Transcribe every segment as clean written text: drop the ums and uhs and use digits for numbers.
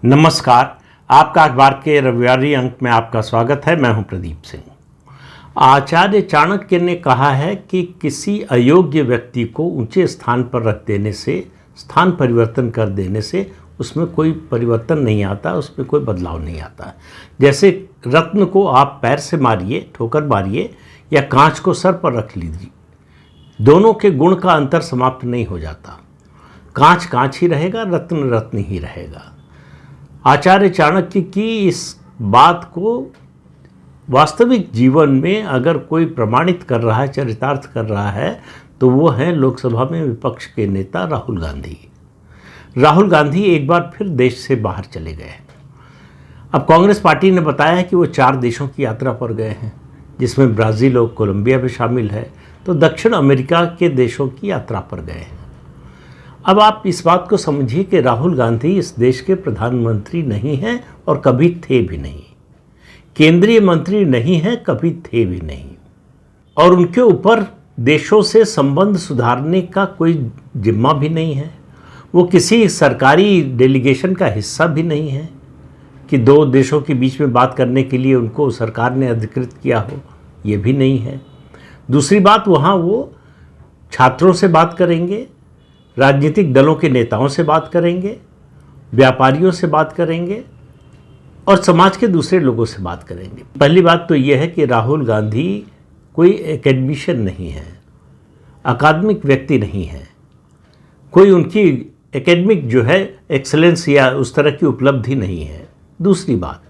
नमस्कार। आपका अखबार के रविवारी अंक में आपका स्वागत है। मैं हूं प्रदीप सिंह। आचार्य चाणक्य ने कहा है कि किसी अयोग्य व्यक्ति को ऊंचे स्थान पर रख देने से, स्थान परिवर्तन कर देने से उसमें कोई परिवर्तन नहीं आता, उसमें कोई बदलाव नहीं आता। जैसे रत्न को आप पैर से मारिए, ठोकर मारिए, या कांच को सर पर रख लीजिए, दोनों के गुण का अंतर समाप्त नहीं हो जाता। कांच कांच ही रहेगा, रत्न रत्न ही रहेगा। आचार्य चाणक्य की इस बात को वास्तविक जीवन में अगर कोई प्रमाणित कर रहा है, चरितार्थ कर रहा है, तो वो है लोकसभा में विपक्ष के नेता राहुल गांधी। राहुल गांधी एक बार फिर देश से बाहर चले गए। अब कांग्रेस पार्टी ने बताया है कि वो 4 देशों की यात्रा पर गए हैं, जिसमें ब्राज़ील और कोलंबिया भी शामिल है, तो दक्षिण अमेरिका के देशों की यात्रा पर गए हैं। अब आप इस बात को समझिए कि राहुल गांधी इस देश के प्रधानमंत्री नहीं हैं और कभी थे भी नहीं, केंद्रीय मंत्री नहीं हैं, कभी थे भी नहीं, और उनके ऊपर देशों से संबंध सुधारने का कोई जिम्मा भी नहीं है। वो किसी सरकारी डेलीगेशन का हिस्सा भी नहीं है कि 2 देशों के बीच में बात करने के लिए उनको सरकार ने अधिकृत किया हो, ये भी नहीं है। दूसरी बात, वहाँ वो छात्रों से बात करेंगे, राजनीतिक दलों के नेताओं से बात करेंगे, व्यापारियों से बात करेंगे और समाज के दूसरे लोगों से बात करेंगे। पहली बात तो यह है कि राहुल गांधी कोई एकेडमिशियन नहीं है, अकादमिक व्यक्ति नहीं है, कोई उनकी एकेडमिक जो है एक्सेलेंस या उस तरह की उपलब्धि नहीं है। दूसरी बात,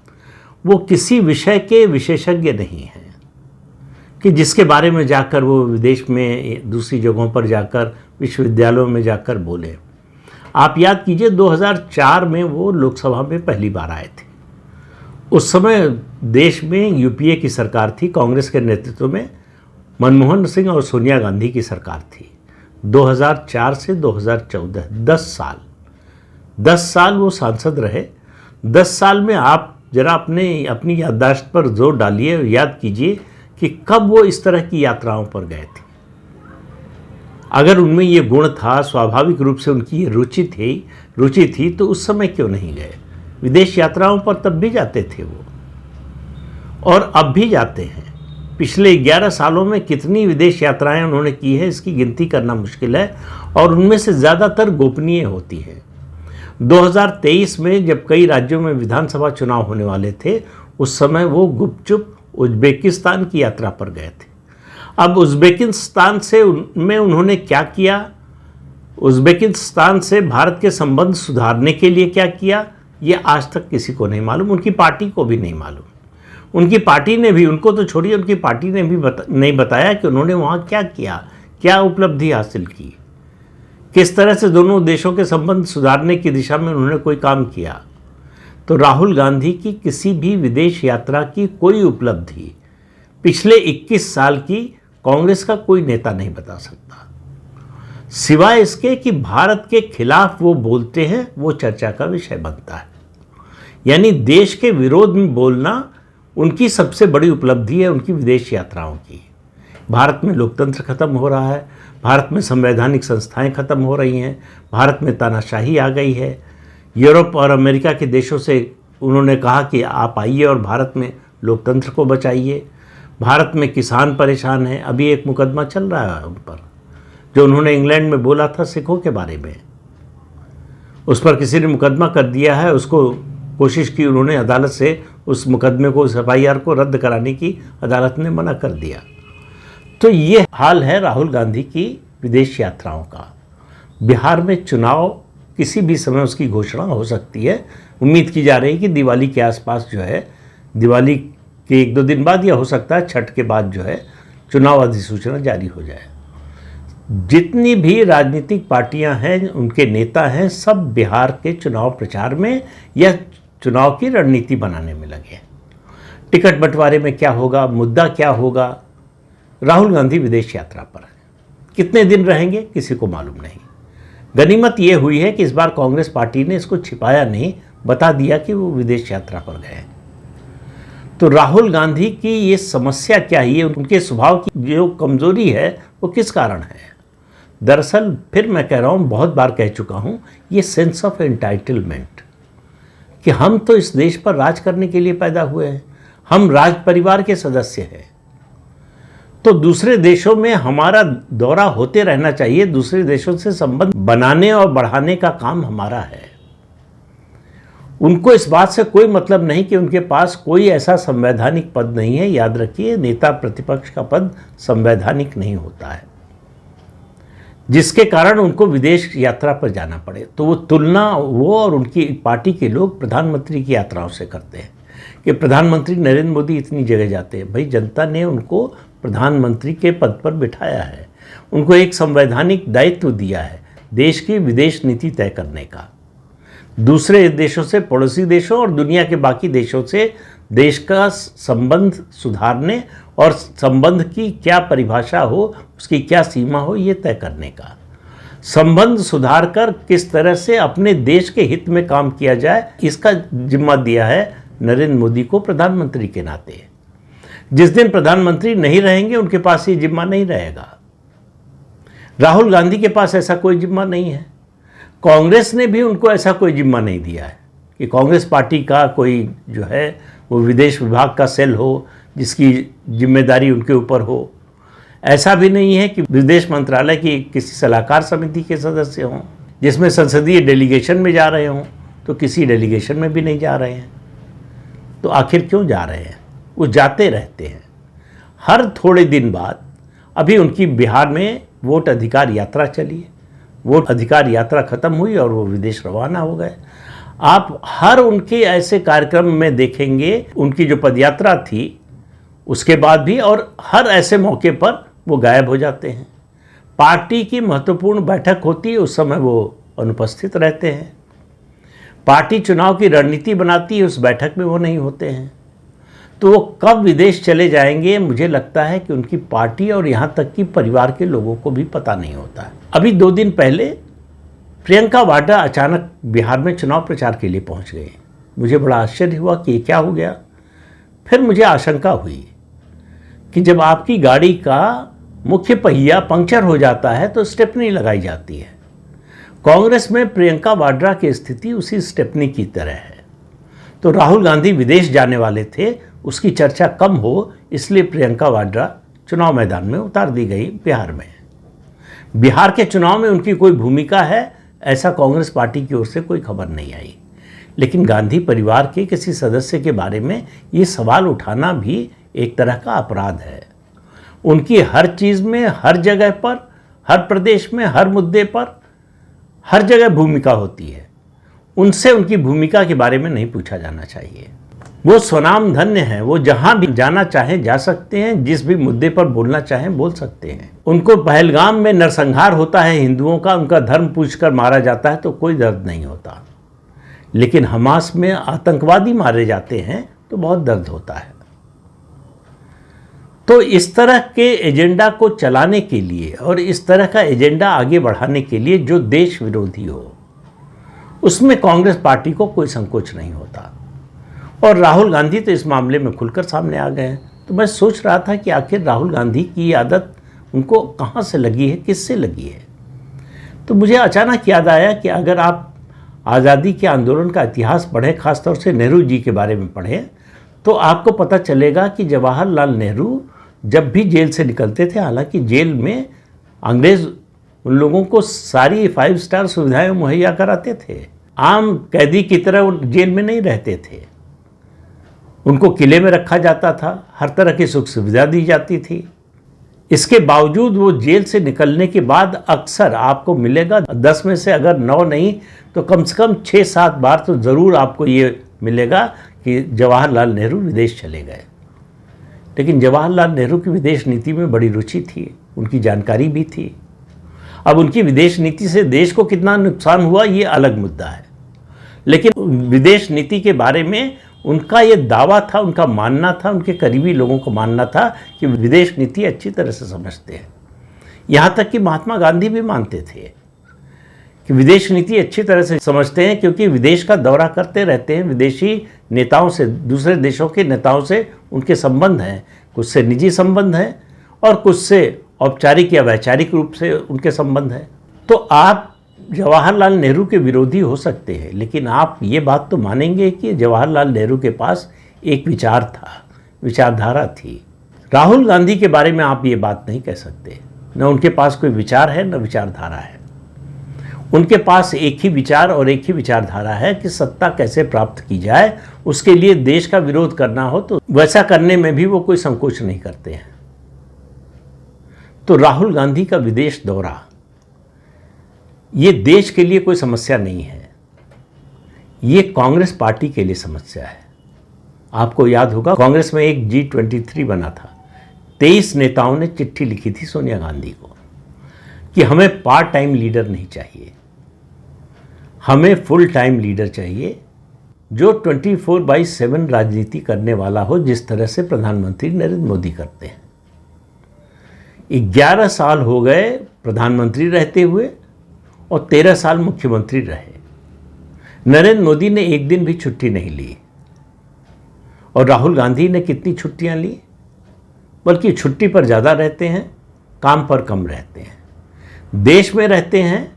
वो किसी विषय के विशेषज्ञ नहीं हैं कि जिसके बारे में जाकर वो विदेश में, दूसरी जगहों पर जाकर, विश्वविद्यालयों में जाकर बोले। आप याद कीजिए 2004 में वो लोकसभा में पहली बार आए थे। उस समय देश में यूपीए की सरकार थी, कांग्रेस के नेतृत्व में मनमोहन सिंह और सोनिया गांधी की सरकार थी। 2004 से 2014 10 साल वो सांसद रहे। 10 साल में आप जरा अपनी याददाश्त पर जोर डालिए, याद कीजिए कि कब वो इस तरह की यात्राओं पर गए थे। अगर उनमें ये गुण था, स्वाभाविक रूप से उनकी ये रुचि थी, तो उस समय क्यों नहीं गए? विदेश यात्राओं पर तब भी जाते थे वो, और अब भी जाते हैं। पिछले 11 सालों में कितनी विदेश यात्राएं उन्होंने की है, इसकी गिनती करना मुश्किल है, और उनमें से ज़्यादातर गोपनीय होती हैं। 2023 में जब कई राज्यों में विधानसभा चुनाव होने वाले थे, उस समय वो गुपचुप उज्बेकिस्तान की यात्रा पर गए थे। अब उज्बेकिस्तान में उन्होंने क्या किया, उज्बेकिस्तान से भारत के संबंध सुधारने के लिए क्या किया, ये आज तक किसी को नहीं मालूम, उनकी पार्टी को भी नहीं मालूम। उनकी पार्टी ने भी, उनको तो छोड़िए, उनकी पार्टी ने भी नहीं बताया कि उन्होंने वहाँ क्या किया, क्या उपलब्धि हासिल की, किस तरह से दोनों देशों के संबंध सुधारने की दिशा में उन्होंने कोई काम किया। तो राहुल गांधी की किसी भी विदेश यात्रा की कोई उपलब्धि पिछले 21 साल की कांग्रेस का कोई नेता नहीं बता सकता, सिवाय इसके कि भारत के खिलाफ वो बोलते हैं, वो चर्चा का विषय बनता है। यानी देश के विरोध में बोलना उनकी सबसे बड़ी उपलब्धि है, उनकी विदेश यात्राओं की। भारत में लोकतंत्र खत्म हो रहा है, भारत में संवैधानिक संस्थाएं खत्म हो रही हैं, भारत में तानाशाही आ गई है। यूरोप और अमेरिका के देशों से उन्होंने कहा कि आप आइए और भारत में लोकतंत्र को बचाइए। भारत में किसान परेशान हैं, अभी एक मुकदमा चल रहा है उन पर, जो उन्होंने इंग्लैंड में बोला था सिखों के बारे में, उस पर किसी ने मुकदमा कर दिया है। उसको कोशिश की उन्होंने अदालत से, उस मुकदमे को, उस FIR को रद्द कराने की अदालत ने मना कर दिया। तो ये हाल है राहुल गांधी की विदेश यात्राओं का। बिहार में चुनाव किसी भी समय उसकी घोषणा हो सकती है। उम्मीद की जा रही है कि दिवाली के आसपास जो है, दिवाली के 1-2 दिन बाद, या हो सकता है छठ के बाद जो है, चुनाव अधिसूचना जारी हो जाए। जितनी भी राजनीतिक पार्टियां हैं, उनके नेता हैं, सब बिहार के चुनाव प्रचार में या चुनाव की रणनीति बनाने में लगे। टिकट बंटवारे में क्या होगा, मुद्दा क्या होगा। राहुल गांधी विदेश यात्रा पर है, कितने दिन रहेंगे किसी को मालूम नहीं। गनीमत ये हुई है कि इस बार कांग्रेस पार्टी ने इसको छिपाया नहीं, बता दिया कि वो विदेश यात्रा पर गए। तो राहुल गांधी की ये समस्या क्या है, ये उनके स्वभाव की जो कमजोरी है, वो किस कारण है? दरअसल फिर मैं कह रहा हूँ, बहुत बार कह चुका हूँ, ये सेंस ऑफ एंटाइटलमेंट, कि हम तो इस देश पर राज करने के लिए पैदा हुए हैं, हम राज परिवार के सदस्य हैं, तो दूसरे देशों में हमारा दौरा होते रहना चाहिए, दूसरे देशों से संबंध बनाने और बढ़ाने का काम हमारा है। उनको इस बात से कोई मतलब नहीं कि उनके पास कोई ऐसा संवैधानिक पद नहीं है। याद रखिए, नेता प्रतिपक्ष का पद संवैधानिक नहीं होता है, जिसके कारण उनको विदेश यात्रा पर जाना पड़े। तो वो तुलना वो और उनकी पार्टी के लोग प्रधानमंत्री की यात्राओं से करते हैं कि प्रधानमंत्री नरेंद्र मोदी इतनी जगह जाते हैं। भाई, जनता ने उनको प्रधानमंत्री के पद पर बिठाया है, उनको एक संवैधानिक दायित्व दिया है देश की विदेश नीति तय करने का। दूसरे देशों से, पड़ोसी देशों और दुनिया के बाकी देशों से देश का संबंध सुधारने और संबंध की क्या परिभाषा हो, उसकी क्या सीमा हो, ये तय करने का। संबंध सुधार कर किस तरह से अपने देश के हित में काम किया जाए, इसका जिम्मा दिया है नरेंद्र मोदी को प्रधानमंत्री के नाते। जिस दिन प्रधानमंत्री नहीं रहेंगे, उनके पास ये जिम्मा नहीं रहेगा। राहुल गांधी के पास ऐसा कोई जिम्मा नहीं है। कांग्रेस ने भी उनको ऐसा कोई जिम्मा नहीं दिया है कि कांग्रेस पार्टी का कोई जो है वो विदेश विभाग का सेल हो जिसकी जिम्मेदारी उनके ऊपर हो। ऐसा भी नहीं है कि विदेश मंत्रालय की किसी सलाहकार समिति के सदस्य हों जिसमें संसदीय डेलीगेशन में जा रहे हों, तो किसी डेलीगेशन में भी नहीं जा रहे हैं। तो आखिर क्यों जा रहे हैं? वो जाते रहते हैं हर थोड़े दिन बाद। अभी उनकी बिहार में वोट अधिकार यात्रा चली है, वोट अधिकार यात्रा खत्म हुई और वो विदेश रवाना हो गए। आप हर उनके ऐसे कार्यक्रम में देखेंगे, उनकी जो पदयात्रा थी उसके बाद भी, और हर ऐसे मौके पर वो गायब हो जाते हैं। पार्टी की महत्वपूर्ण बैठक होती है, उस समय वो अनुपस्थित रहते हैं। पार्टी चुनाव की रणनीति बनाती है, उस बैठक में वो नहीं होते हैं। तो वो कब विदेश चले जाएंगे, मुझे लगता है कि उनकी पार्टी और यहाँ तक कि परिवार के लोगों को भी पता नहीं होता है। अभी 2 दिन पहले प्रियंका वाड्रा अचानक बिहार में चुनाव प्रचार के लिए पहुँच गए। मुझे बड़ा आश्चर्य हुआ कि ये क्या हो गया। फिर मुझे आशंका हुई कि जब आपकी गाड़ी का मुख्य पहिया पंक्चर हो जाता है तो स्टेपनी लगाई जाती है। कांग्रेस में प्रियंका वाड्रा की स्थिति उसी स्टेपनी की तरह है। तो राहुल गांधी विदेश जाने वाले थे, उसकी चर्चा कम हो इसलिए प्रियंका वाड्रा चुनाव मैदान में उतार दी गई बिहार में। बिहार के चुनाव में उनकी कोई भूमिका है, ऐसा कांग्रेस पार्टी की ओर से कोई खबर नहीं आई। लेकिन गांधी परिवार के किसी सदस्य के बारे में ये सवाल उठाना भी एक तरह का अपराध है। उनकी हर चीज़ में, हर जगह पर, हर प्रदेश में, हर मुद्दे पर, हर जगह भूमिका होती है। उनसे उनकी भूमिका के बारे में नहीं पूछा जाना चाहिए। वो स्वनाम धन्य हैं, वो जहाँ भी जाना चाहें जा सकते हैं, जिस भी मुद्दे पर बोलना चाहें बोल सकते हैं। उनको पहलगाम में नरसंहार होता है हिंदुओं का, उनका धर्म पूछकर मारा जाता है तो कोई दर्द नहीं होता। लेकिन हमास में आतंकवादी मारे जाते हैं तो बहुत दर्द होता है। तो इस तरह के एजेंडा को चलाने के लिए और इस तरह का एजेंडा आगे बढ़ाने के लिए जो देश विरोधी हो, उसमें कांग्रेस पार्टी को कोई संकोच नहीं होता। और राहुल गांधी तो इस मामले में खुलकर सामने आ गए हैं। तो मैं सोच रहा था कि आखिर राहुल गांधी की आदत उनको कहाँ से लगी है, किससे लगी है। तो मुझे अचानक याद आया कि अगर आप आज़ादी के आंदोलन का इतिहास पढ़ें, खासतौर से नेहरू जी के बारे में पढ़ें, तो आपको पता चलेगा कि जवाहरलाल नेहरू जब भी जेल से निकलते थे, हालांकि जेल में अंग्रेज़ उन लोगों को सारी 5 स्टार सुविधाएं मुहैया कराते थे। आम कैदी की तरह वो जेल में नहीं रहते थे, उनको किले में रखा जाता था, हर तरह की सुख सुविधा दी जाती थी। इसके बावजूद वो जेल से निकलने के बाद अक्सर आपको मिलेगा 10 में से अगर 9 नहीं तो कम से कम 6-7 बार तो ज़रूर आपको ये मिलेगा कि जवाहरलाल नेहरू विदेश चले गए। लेकिन जवाहरलाल नेहरू की विदेश नीति में बड़ी रुचि थी, उनकी जानकारी भी थी। अब उनकी विदेश नीति से देश को कितना नुकसान हुआ ये अलग मुद्दा है, लेकिन विदेश नीति के बारे में उनका ये दावा था, उनका मानना था, उनके करीबी लोगों को मानना था कि विदेश नीति अच्छी तरह से समझते हैं। यहाँ तक कि महात्मा गांधी भी मानते थे कि विदेश नीति अच्छी तरह से समझते हैं, क्योंकि विदेश का दौरा करते रहते हैं। विदेशी नेताओं से, दूसरे देशों के नेताओं से उनके संबंध हैं, कुछ से निजी संबंध हैं और कुछ से औपचारिक या वैचारिक रूप से उनके संबंध हैं। तो आप जवाहरलाल नेहरू के विरोधी हो सकते हैं, लेकिन आप ये बात तो मानेंगे कि जवाहरलाल नेहरू के पास एक विचार था, विचारधारा थी। राहुल गांधी के बारे में आप ये बात नहीं कह सकते। न उनके पास कोई विचार है, न विचारधारा है। उनके पास एक ही विचार और एक ही विचारधारा है कि सत्ता कैसे प्राप्त की जाए, उसके लिए देश का विरोध करना हो तो वैसा करने में भी वो कोई संकोच नहीं करते हैं। तो राहुल गांधी का विदेश दौरा ये देश के लिए कोई समस्या नहीं है, ये कांग्रेस पार्टी के लिए समस्या है। आपको याद होगा कांग्रेस में एक G23 बना था। 23 नेताओं ने चिट्ठी लिखी थी सोनिया गांधी को कि हमें पार्ट टाइम लीडर नहीं चाहिए, हमें फुल टाइम लीडर चाहिए जो 24/7 राजनीति करने वाला हो, जिस तरह से प्रधानमंत्री नरेंद्र मोदी करते हैं। 11 साल हो गए प्रधानमंत्री रहते हुए और 13 साल मुख्यमंत्री रहे। नरेंद्र मोदी ने एक दिन भी छुट्टी नहीं ली और राहुल गांधी ने कितनी छुट्टियां ली, बल्कि छुट्टी पर ज़्यादा रहते हैं, काम पर कम रहते हैं। देश में रहते हैं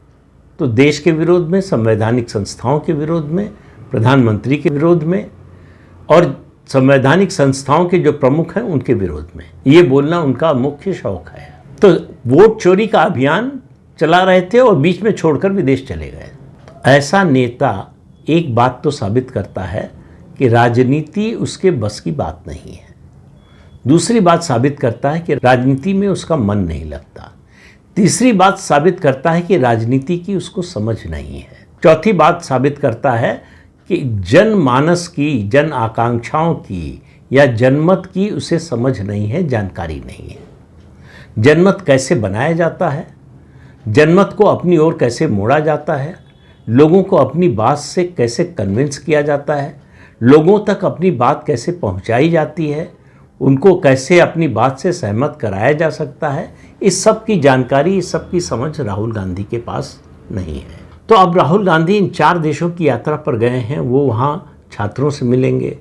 तो देश के विरोध में, संवैधानिक संस्थाओं के विरोध में, प्रधानमंत्री के विरोध में और संवैधानिक संस्थाओं के जो प्रमुख हैं उनके विरोध में। ये बोलना उनका मुख्य शौक है। तो वोट चोरी का अभियान चला रहे थे और बीच में छोड़कर विदेश चले गए। ऐसा नेता एक बात तो साबित करता है कि राजनीति उसके बस की बात नहीं है। दूसरी बात साबित करता है कि राजनीति में उसका मन नहीं लगता। तीसरी बात साबित करता है कि राजनीति की उसको समझ नहीं है। चौथी बात साबित करता है कि जनमानस की, जन आकांक्षाओं की या जनमत की उसे समझ नहीं है, जानकारी नहीं है। जनमत कैसे बनाया जाता है, जनमत को अपनी ओर कैसे मोड़ा जाता है, लोगों को अपनी बात से कैसे कन्विंस किया जाता है, लोगों तक अपनी बात कैसे पहुंचाई जाती है, उनको कैसे अपनी बात से सहमत कराया जा सकता है, इस सब की जानकारी, इस सब की समझ राहुल गांधी के पास नहीं है। तो अब राहुल गांधी इन 4 देशों की यात्रा पर गए हैं। वो वहाँ छात्रों से मिलेंगे,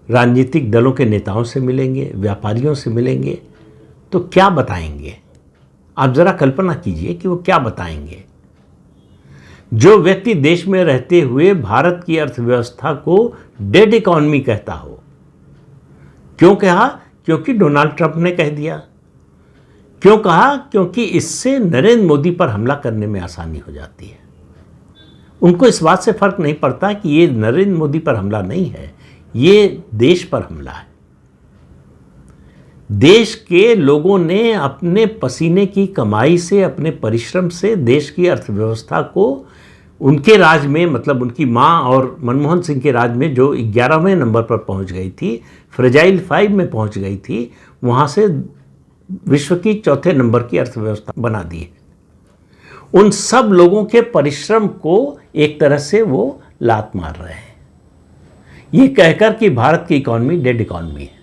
राजनीतिक दलों के नेताओं से मिलेंगे, व्यापारियों से मिलेंगे। तो क्या बताएंगे? आप ज़रा कल्पना कीजिए कि वो क्या बताएंगे। जो व्यक्ति देश में रहते हुए भारत की अर्थव्यवस्था को डेड इकॉनमी कहता हो, क्यों कहा? क्योंकि डोनाल्ड ट्रंप ने कह दिया। क्यों कहा? क्योंकि इससे नरेंद्र मोदी पर हमला करने में आसानी हो जाती है। उनको इस बात से फर्क नहीं पड़ता कि ये नरेंद्र मोदी पर हमला नहीं है, ये देश पर हमला है। देश के लोगों ने अपने पसीने की कमाई से, अपने परिश्रम से देश की अर्थव्यवस्था को उनके राज में, मतलब उनकी मां और मनमोहन सिंह के राज में जो 11वें नंबर पर पहुंच गई थी, फ्रेजाइल 5 में पहुंच गई थी, वहां से विश्व की 4थे नंबर की अर्थव्यवस्था बना दी है। उन सब लोगों के परिश्रम को एक तरह से वो लात मार रहे हैं, ये कहकर कि भारत की इकॉनमी डेड इकॉनमी है।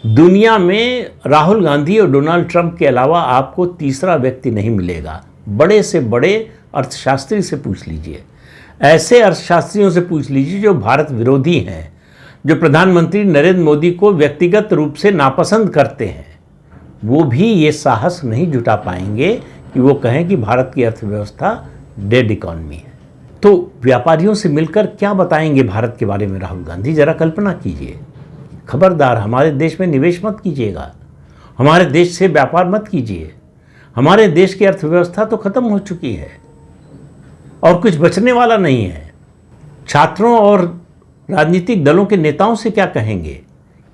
दुनिया में राहुल गांधी और डोनाल्ड ट्रंप के अलावा आपको तीसरा व्यक्ति नहीं मिलेगा। बड़े से बड़े अर्थशास्त्री से पूछ लीजिए, ऐसे अर्थशास्त्रियों से पूछ लीजिए जो भारत विरोधी हैं, जो प्रधानमंत्री नरेंद्र मोदी को व्यक्तिगत रूप से नापसंद करते हैं, वो भी ये साहस नहीं जुटा पाएंगे कि वो कहें कि भारत की अर्थव्यवस्था डेड इकॉनमी है। तो व्यापारियों से मिलकर क्या बताएंगे भारत के बारे में राहुल गांधी? जरा कल्पना कीजिए। खबरदार, हमारे देश में निवेश मत कीजिएगा, हमारे देश से व्यापार मत कीजिए, हमारे देश की अर्थव्यवस्था तो खत्म हो चुकी है और कुछ बचने वाला नहीं है। छात्रों और राजनीतिक दलों के नेताओं से क्या कहेंगे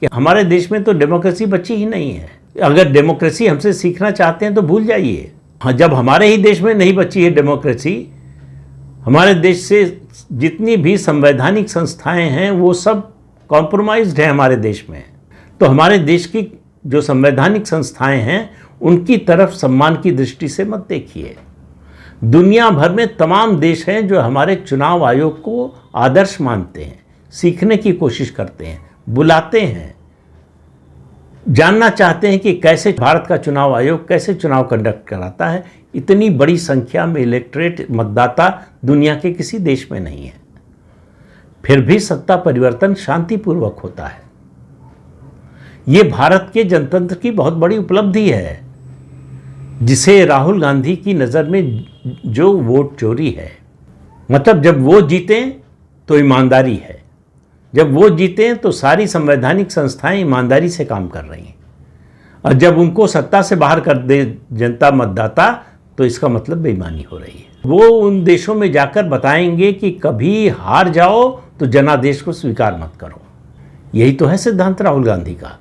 कि हमारे देश में तो डेमोक्रेसी बची ही नहीं है, अगर डेमोक्रेसी हमसे सीखना चाहते हैं तो भूल जाइए। हाँ, जब हमारे ही देश में नहीं बची है डेमोक्रेसी, हमारे देश से जितनी भी संवैधानिक संस्थाएं हैं वो सब कॉम्प्रोमाइज्ड है हमारे देश में, तो हमारे देश की जो संवैधानिक संस्थाएं हैं उनकी तरफ सम्मान की दृष्टि से मत देखिए। दुनिया भर में तमाम देश हैं जो हमारे चुनाव आयोग को आदर्श मानते हैं, सीखने की कोशिश करते हैं, बुलाते हैं, जानना चाहते हैं कि कैसे भारत का चुनाव आयोग कैसे चुनाव कंडक्ट कराता है। इतनी बड़ी संख्या में इलेक्टोरेट, मतदाता दुनिया के किसी देश में नहीं है, फिर भी सत्ता परिवर्तन शांतिपूर्वक होता है। ये भारत के जनतंत्र की बहुत बड़ी उपलब्धि है। जिसे राहुल गांधी की नज़र में जो वोट चोरी है, मतलब जब वो जीते तो ईमानदारी है, जब वो जीते तो सारी संवैधानिक संस्थाएं ईमानदारी से काम कर रही हैं, और जब उनको सत्ता से बाहर कर दे जनता मतदाता तो इसका मतलब बेईमानी हो रही है। वो उन देशों में जाकर बताएंगे कि कभी हार जाओ तो जनादेश को स्वीकार मत करो। यही तो है सिद्धांत राहुल गांधी का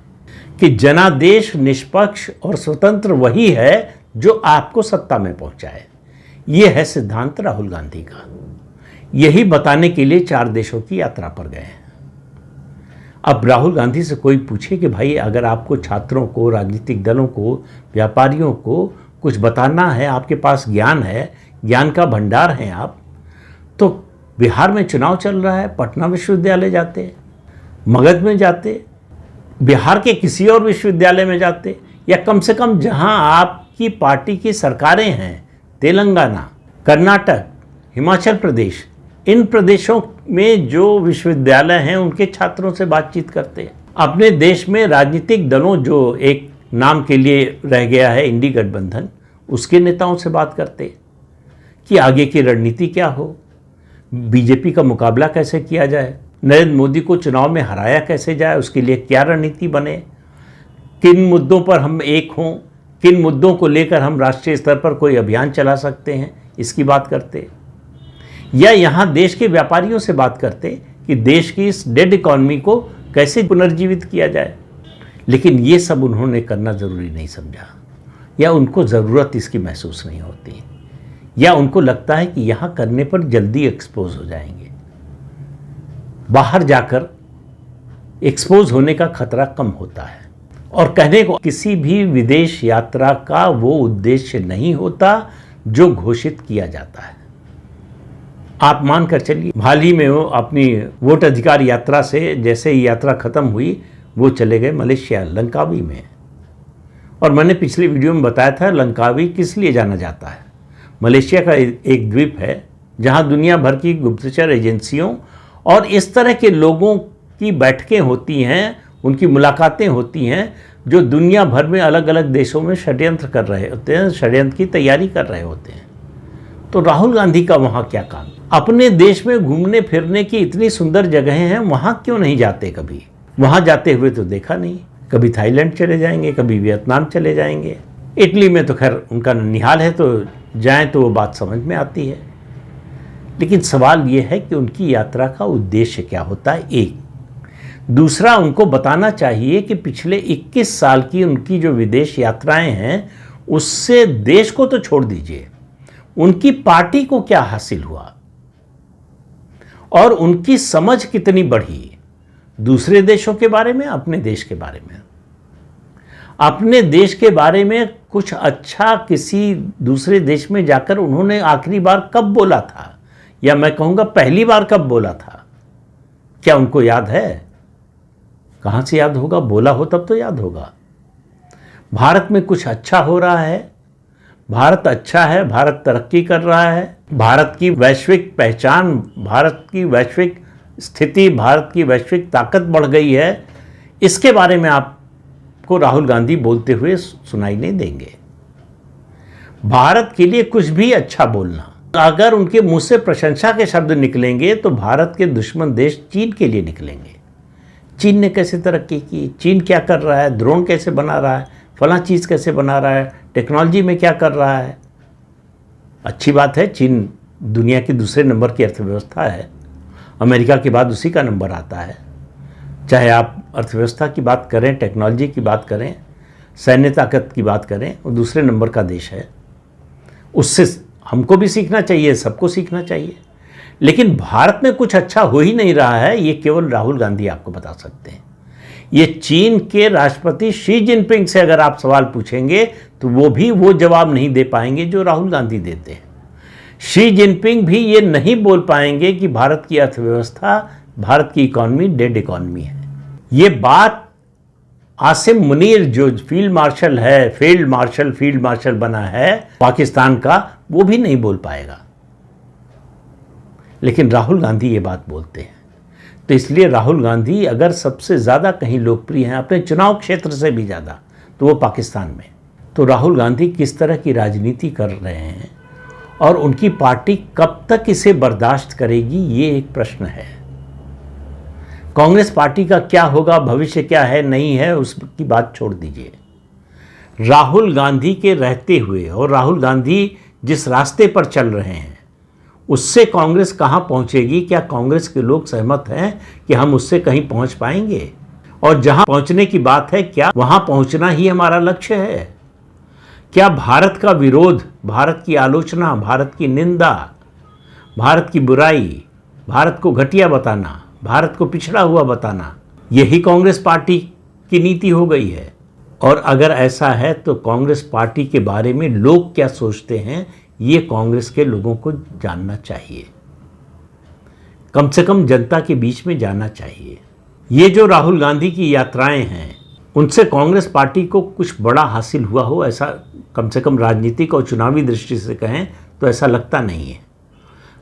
कि जनादेश निष्पक्ष और स्वतंत्र वही है जो आपको सत्ता में पहुंचाए। ये है सिद्धांत राहुल गांधी का। यही बताने के लिए 4 देशों की यात्रा पर गए हैं। अब राहुल गांधी से कोई पूछे कि भाई अगर आपको छात्रों को, राजनीतिक दलों को, व्यापारियों को कुछ बताना है, आपके पास ज्ञान है, ज्ञान का भंडार है आप, तो बिहार में चुनाव चल रहा है, पटना विश्वविद्यालय जाते, मगध में जाते, बिहार के किसी और विश्वविद्यालय में जाते, या कम से कम जहां आपकी पार्टी की सरकारें हैं, तेलंगाना, कर्नाटक, हिमाचल प्रदेश, इन प्रदेशों में जो विश्वविद्यालय हैं उनके छात्रों से बातचीत करते। अपने देश में राजनीतिक दलों, जो एक नाम के लिए रह गया है इंडी गठबंधन, उसके नेताओं से बात करते कि आगे की रणनीति क्या हो, बीजेपी का मुकाबला कैसे किया जाए, नरेंद्र मोदी को चुनाव में हराया कैसे जाए, उसके लिए क्या रणनीति बने, किन मुद्दों पर हम एक हों, किन मुद्दों को लेकर हम राष्ट्रीय स्तर पर कोई अभियान चला सकते हैं, इसकी बात करते। या यहाँ देश के व्यापारियों से बात करते कि देश की इस डेड इकॉनमी को कैसे पुनर्जीवित किया जाए। लेकिन ये सब उन्होंने करना ज़रूरी नहीं समझा, या उनको ज़रूरत इसकी महसूस नहीं होती, या उनको लगता है कि यहाँ करने पर जल्दी एक्सपोज हो जाएंगे। बाहर जाकर एक्सपोज होने का खतरा कम होता है। और कहने को किसी भी विदेश यात्रा का वो उद्देश्य नहीं होता जो घोषित किया जाता है। आप मान कर चलिए, हाल ही में वो अपनी वोट अधिकार यात्रा से जैसे ही यात्रा खत्म हुई, वो चले गए मलेशिया, लंकावी में। और मैंने पिछली वीडियो में बताया था लंकावी किस लिए जाना जाता है। मलेशिया का एक द्वीप है जहां दुनिया भर की गुप्तचर एजेंसियों और इस तरह के लोगों की बैठकें होती हैं, उनकी मुलाकातें होती हैं, जो दुनिया भर में अलग अलग देशों में षड्यंत्र कर रहे होते हैं, षड्यंत्र की तैयारी कर रहे होते हैं। तो राहुल गांधी का वहाँ क्या काम? अपने देश में घूमने फिरने की इतनी सुंदर जगहें हैं, वहाँ क्यों नहीं जाते? कभी वहाँ जाते हुए तो देखा नहीं। कभी थाईलैंड चले जाएंगे, कभी वियतनाम चले जाएंगे, इटली में तो खैर उनका ननिहाल है, तो जाएं तो वो बात समझ में आती है। लेकिन सवाल ये है कि उनकी यात्रा का उद्देश्य क्या होता है, एक। दूसरा, उनको बताना चाहिए कि पिछले 21 साल की उनकी जो विदेश यात्राएं हैं, उससे देश को तो छोड़ दीजिए, उनकी पार्टी को क्या हासिल हुआ और उनकी समझ कितनी बढ़ी दूसरे देशों के बारे में, अपने देश के बारे में। अपने देश के बारे में कुछ अच्छा किसी दूसरे देश में जाकर उन्होंने आखिरी बार कब बोला था, या मैं कहूँगा पहली बार कब बोला था? क्या उनको याद है? कहाँ से याद होगा? बोला हो तब तो याद होगा। भारत में कुछ अच्छा हो रहा है, भारत अच्छा है, भारत तरक्की कर रहा है, भारत की वैश्विक पहचान, भारत की वैश्विक स्थिति, भारत की वैश्विक ताकत बढ़ गई है, इसके बारे में आपको राहुल गांधी बोलते हुए सुनाई नहीं देंगे। भारत के लिए कुछ भी अच्छा बोलना, अगर उनके मुंह से प्रशंसा के शब्द निकलेंगे तो भारत के दुश्मन देश चीन के लिए निकलेंगे। चीन ने कैसे तरक्की की, चीन क्या कर रहा है, ड्रोन कैसे बना रहा है, फला चीज़ कैसे बना रहा है, टेक्नोलॉजी में क्या कर रहा है। अच्छी बात है, चीन दुनिया की दूसरे नंबर की अर्थव्यवस्था है, अमेरिका के बाद उसी का नंबर आता है। चाहे आप अर्थव्यवस्था की बात करें, टेक्नोलॉजी की बात करें, सैन्य ताकत की बात करें, वो दूसरे नंबर का देश है। उससे हमको भी सीखना चाहिए, सबको सीखना चाहिए। लेकिन भारत में कुछ अच्छा हो ही नहीं रहा है, ये केवल राहुल गांधी आपको बता सकते हैं। ये चीन के राष्ट्रपति शी जिनपिंग से अगर आप सवाल पूछेंगे तो वो भी वो जवाब नहीं दे पाएंगे जो राहुल गांधी देते हैं। शी जिनपिंग भी ये नहीं बोल पाएंगे कि भारत की अर्थव्यवस्था, भारत की इकॉनमी डेड इकॉनमी है। ये बात आसिम मुनीर जो फील्ड मार्शल बना है पाकिस्तान का, वो भी नहीं बोल पाएगा। लेकिन राहुल गांधी ये बात बोलते हैं। तो इसलिए राहुल गांधी अगर सबसे ज़्यादा कहीं लोकप्रिय हैं अपने चुनाव क्षेत्र से भी ज़्यादा, तो वो पाकिस्तान में। तो राहुल गांधी किस तरह की राजनीति कर रहे हैं और उनकी पार्टी कब तक इसे बर्दाश्त करेगी, ये एक प्रश्न है। कांग्रेस पार्टी का क्या होगा, भविष्य क्या है नहीं है, उसकी बात छोड़ दीजिए। राहुल गांधी के रहते हुए और राहुल गांधी जिस रास्ते पर चल रहे हैं उससे कांग्रेस कहाँ पहुँचेगी? क्या कांग्रेस के लोग सहमत हैं कि हम उससे कहीं पहुँच पाएंगे? और जहाँ पहुँचने की बात है, क्या वहाँ पहुँचना ही हमारा लक्ष्य है? क्या भारत का विरोध, भारत की आलोचना, भारत की निंदा, भारत की बुराई, भारत को घटिया बताना, भारत को पिछड़ा हुआ बताना, यही कांग्रेस पार्टी की नीति हो गई है? और अगर ऐसा है तो कांग्रेस पार्टी के बारे में लोग क्या सोचते हैं, ये कांग्रेस के लोगों को जानना चाहिए, कम से कम जनता के बीच में जाना चाहिए। ये जो राहुल गांधी की यात्राएं हैं, उनसे कांग्रेस पार्टी को कुछ बड़ा हासिल हुआ हो, ऐसा कम से कम राजनीतिक और चुनावी दृष्टि से कहें तो ऐसा लगता नहीं है।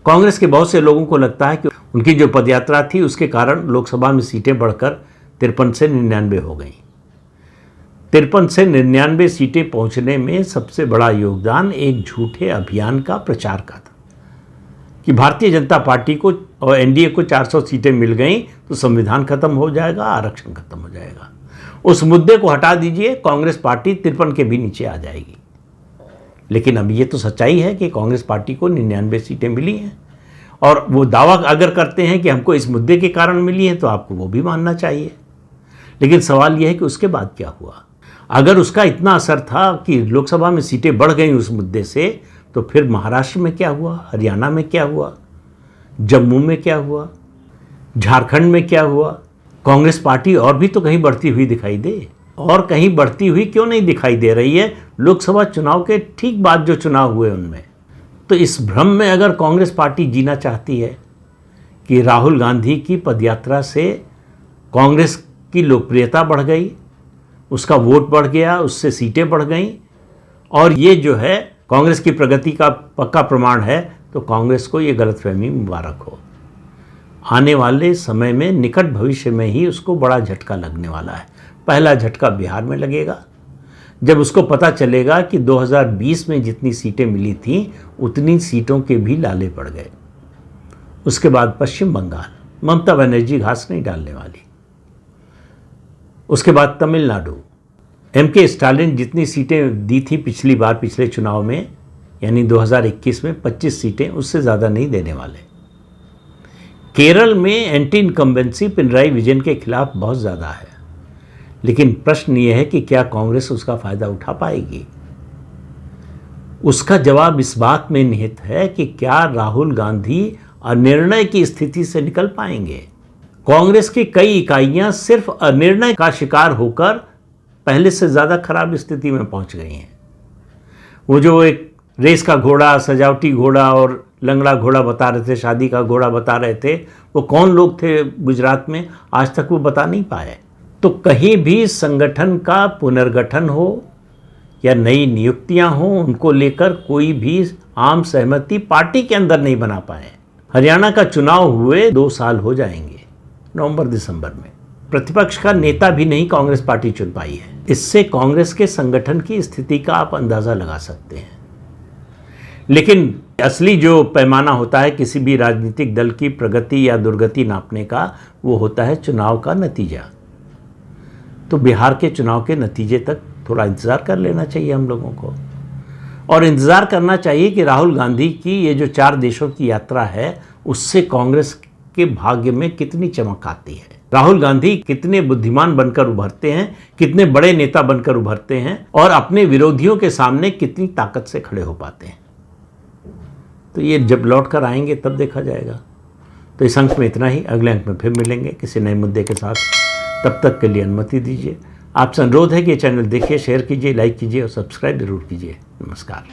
कांग्रेस के बहुत से लोगों को लगता है कि उनकी जो पदयात्रा थी उसके कारण लोकसभा में सीटें बढ़कर 53 से 99 हो गई। 53 से 99 सीटें पहुंचने में सबसे बड़ा योगदान एक झूठे अभियान का प्रचार का था कि भारतीय जनता पार्टी को और एनडीए को 400 सीटें मिल गई तो संविधान खत्म हो जाएगा, आरक्षण खत्म हो जाएगा। उस मुद्दे को हटा दीजिए, कांग्रेस पार्टी 53 के भी नीचे आ जाएगी। लेकिन अब ये तो सच्चाई है कि कांग्रेस पार्टी को 99 सीटें मिली हैं और वो दावा अगर करते हैं कि हमको इस मुद्दे के कारण मिली है तो आपको वो भी मानना चाहिए। लेकिन सवाल यह है कि उसके बाद क्या हुआ? अगर उसका इतना असर था कि लोकसभा में सीटें बढ़ गई उस मुद्दे से, तो फिर महाराष्ट्र में क्या हुआ, हरियाणा में क्या हुआ, जम्मू में क्या हुआ, झारखंड में क्या हुआ? कांग्रेस पार्टी और भी तो कहीं बढ़ती हुई दिखाई दे, और कहीं बढ़ती हुई क्यों नहीं दिखाई दे रही है? लोकसभा चुनाव के ठीक बाद जो चुनाव हुए उनमें। तो इस भ्रम में अगर कांग्रेस पार्टी जीना चाहती है कि राहुल गांधी की पदयात्रा से कांग्रेस की लोकप्रियता बढ़ गई, उसका वोट बढ़ गया, उससे सीटें बढ़ गईं, और ये जो है कांग्रेस की प्रगति का पक्का प्रमाण है, तो कांग्रेस को ये गलतफहमी मुबारक हो। आने वाले समय में, निकट भविष्य में ही उसको बड़ा झटका लगने वाला है। पहला झटका बिहार में लगेगा, जब उसको पता चलेगा कि 2020 में जितनी सीटें मिली थीं उतनी सीटों के भी लाले पड़ गए। उसके बाद पश्चिम बंगाल, ममता बनर्जी घास नहीं डालने वाली। उसके बाद तमिलनाडु, एमके स्टालिन जितनी सीटें दी थी पिछली बार पिछले चुनाव में, यानी 2021 में 25 सीटें, उससे ज़्यादा नहीं देने वाले। केरल में एंटी इनकम्बेंसी पिनराई विजयन के खिलाफ बहुत ज़्यादा है, लेकिन प्रश्न ये है कि क्या कांग्रेस उसका फ़ायदा उठा पाएगी? उसका जवाब इस बात में निहित है कि क्या राहुल गांधी अनिर्णय की स्थिति से निकल पाएंगे। कांग्रेस की कई इकाइयां सिर्फ अनिर्णय का शिकार होकर पहले से ज़्यादा खराब स्थिति में पहुंच गई हैं। वो जो एक रेस का घोड़ा, सजावटी घोड़ा और लंगड़ा घोड़ा बता रहे थे, शादी का घोड़ा बता रहे थे, वो कौन लोग थे गुजरात में, आज तक वो बता नहीं पाए। तो कहीं भी संगठन का पुनर्गठन हो या नई नियुक्तियां हो, उनको लेकर कोई भी आम सहमति पार्टी के अंदर नहीं बना पाए। हरियाणा का चुनाव हुए 2 साल हो जाएंगे, नवंबर दिसंबर में। प्रतिपक्ष का नेता भी नहीं कांग्रेस पार्टी चुन पाई है। इससे कांग्रेस के संगठन की स्थिति का आप अंदाज़ा लगा सकते हैं। लेकिन असली जो पैमाना होता है किसी भी राजनीतिक दल की प्रगति या दुर्गति नापने का, वो होता है चुनाव का नतीजा। तो बिहार के चुनाव के नतीजे तक थोड़ा इंतज़ार कर लेना चाहिए हम लोगों को, और इंतज़ार करना चाहिए कि राहुल गांधी की ये जो 4 देशों की यात्रा है उससे कांग्रेस के भाग्य में कितनी चमक आती है। राहुल गांधी कितने बुद्धिमान बनकर उभरते हैं, कितने बड़े नेता बनकर उभरते हैं, और अपने विरोधियों के सामने कितनी ताकत से खड़े हो पाते हैं। तो ये जब लौट कर आएंगे तब देखा जाएगा। तो इस अंक में इतना ही, अगले अंक में फिर मिलेंगे किसी नए मुद्दे के साथ। तब तक के लिए अनुमति दीजिए। आपसे अनुरोध है कि ये चैनल देखिए, शेयर कीजिए, लाइक कीजिए और सब्सक्राइब जरूर कीजिए। नमस्कार।